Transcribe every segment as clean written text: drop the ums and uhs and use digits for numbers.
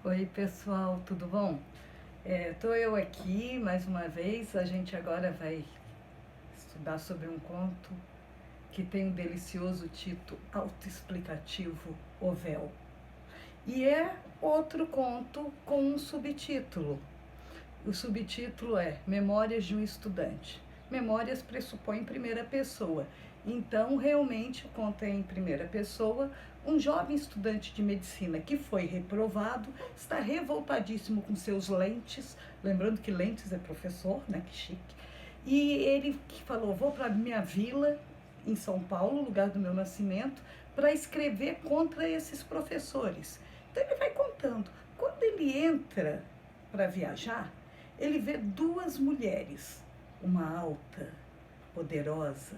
Oi, pessoal, tudo bom? Tô eu aqui mais uma vez. A gente agora vai estudar sobre um conto que tem um delicioso título autoexplicativo, O Véu. E é outro conto com um subtítulo. O subtítulo é Memórias de um Estudante. Memórias pressupõe primeira pessoa. Então, realmente, o conto é em primeira pessoa. Um jovem estudante de medicina que foi reprovado está revoltadíssimo com seus lentes. Lembrando que lentes é professor, né? Que chique. E ele falou: vou para minha vila, em São Paulo, lugar do meu nascimento, para escrever contra esses professores. Então, ele vai contando. Quando ele entra para viajar, ele vê duas mulheres, uma alta, poderosa,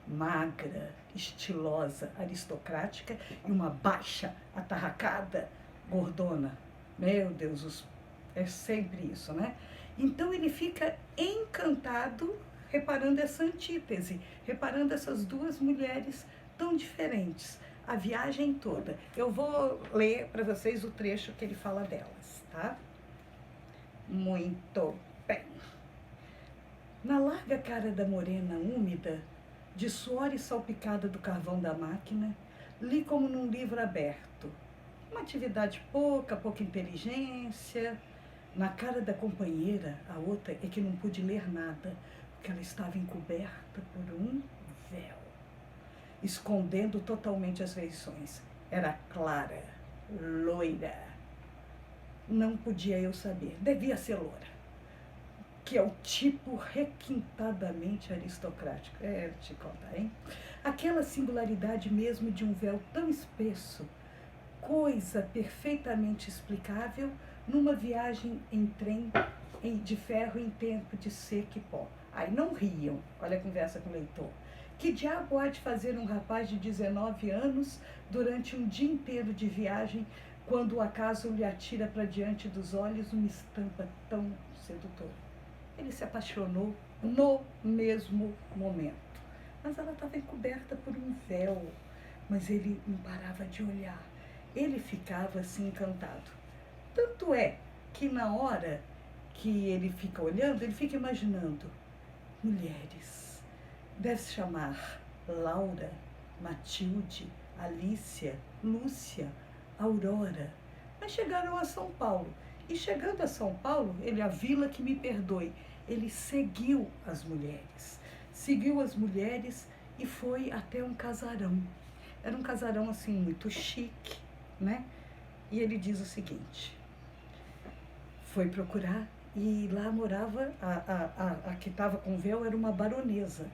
magra, estilosa, aristocrática, e uma baixa, atarracada, gordona. Meu Deus, é sempre isso, né? Então ele fica encantado reparando essa antítese, reparando essas duas mulheres tão diferentes, a viagem toda. Eu vou ler para vocês o trecho que ele fala delas, tá? Muito bem. Na larga cara da morena úmida, de suor e salpicada do carvão da máquina, li como num livro aberto. Uma atividade pouca inteligência. Na cara da companheira, a outra, é que não pude ler nada, porque ela estava encoberta por um véu, escondendo totalmente as feições. Era clara, loira. Não podia eu saber, devia ser loura, que é o tipo requintadamente aristocrático. Te contar, hein? Aquela singularidade mesmo de um véu tão espesso, coisa perfeitamente explicável numa viagem em trem de ferro em tempo de seca e pó. Aí não riam, olha a conversa com o leitor. Que diabo há de fazer um rapaz de 19 anos durante um dia inteiro de viagem quando o acaso lhe atira para diante dos olhos uma estampa tão sedutora? Ele se apaixonou no mesmo momento. Mas ela estava encoberta por um véu, mas ele não parava de olhar. Ele ficava assim encantado. Tanto é que na hora que ele fica olhando, ele fica imaginando mulheres. Deve se chamar Laura, Matilde, Alicia, Lúcia, Aurora. Mas chegaram a São Paulo. E chegando a São Paulo, a vila que me perdoe, ele seguiu as mulheres. Seguiu as mulheres e foi até um casarão. Era um casarão assim muito chique, né? E ele diz o seguinte: foi procurar e lá morava a que estava com véu, era uma baronesa.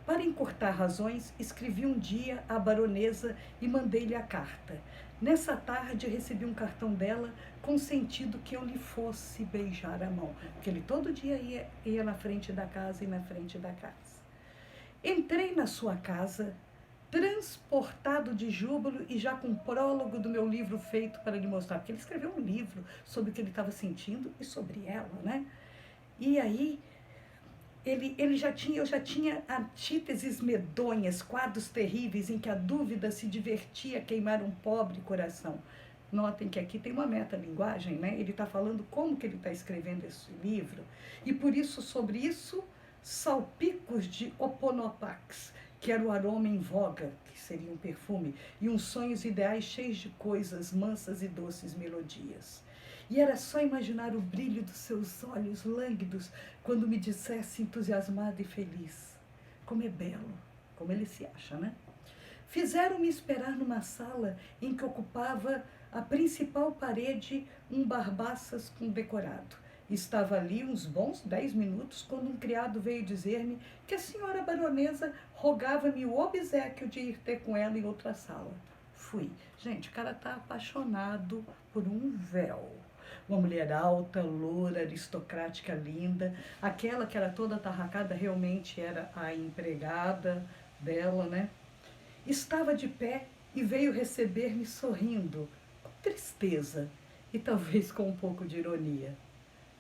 Para encurtar razões, escrevi um dia à baronesa e mandei-lhe a carta. Nessa tarde recebi um cartão dela com sentido que eu lhe fosse beijar a mão, porque ele todo dia ia na frente da casa e na frente da casa. Entrei na sua casa, transportado de júbilo e já com prólogo do meu livro feito para lhe mostrar, porque ele escreveu um livro sobre o que ele estava sentindo e sobre ela, né? E aí eu já tinha antíteses medonhas, quadros terríveis em que a dúvida se divertia a queimar um pobre coração. Notem que aqui tem uma metalinguagem, né? Ele está falando como que ele está escrevendo esse livro. E por isso, sobre isso, salpicos de oponopax, que era o aroma em voga, que seria um perfume, e uns sonhos ideais cheios de coisas mansas e doces melodias. E era só imaginar o brilho dos seus olhos lânguidos quando me dissesse entusiasmado e feliz. Como é belo, como ele se acha, né? Fizeram-me esperar numa sala em que ocupava a principal parede um barbaças com decorado. Estava ali uns bons 10 minutos quando um criado veio dizer-me que a senhora baronesa rogava-me o obséquio de ir ter com ela em outra sala. Fui. Gente, o cara tá apaixonado por um véu. Uma mulher alta, loura, aristocrática, linda. Aquela que era toda atarracada realmente era a empregada dela, né? Estava de pé e veio receber-me sorrindo, com tristeza e talvez com um pouco de ironia.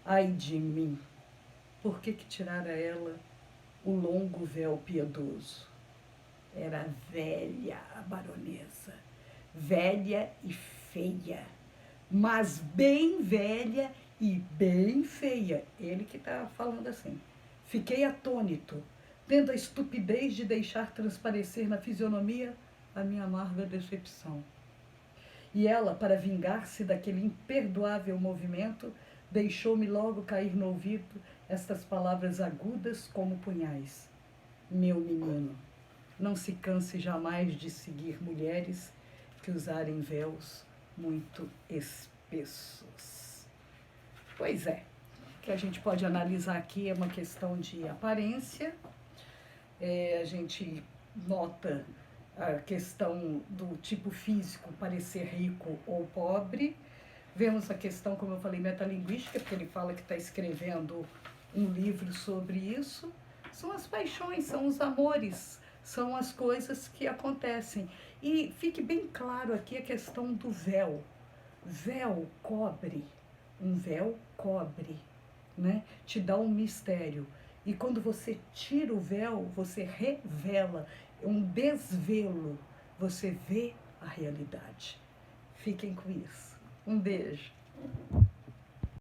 Ai de mim, por que tirara ela o longo véu piedoso? Era velha a baronesa, velha e feia, mas bem velha e bem feia. Ele que está falando assim. Fiquei atônito, tendo a estupidez de deixar transparecer na fisionomia a minha amarga decepção. E ela, para vingar-se daquele imperdoável movimento, deixou-me logo cair no ouvido estas palavras agudas como punhais. Meu menino, não se canse jamais de seguir mulheres que usarem véus muito espessos. Pois é, o que a gente pode analisar aqui é uma questão de aparência. A gente nota a questão do tipo físico parecer rico ou pobre. Vemos a questão, como eu falei, metalinguística, porque ele fala que está escrevendo um livro sobre isso. São as paixões, são os amores, são as coisas que acontecem. E fique bem claro aqui a questão do véu. Véu cobre, um véu cobre, né? Te dá um mistério. E quando você tira o véu, você revela, um desvelo, você vê a realidade. Fiquem com isso. Um beijo.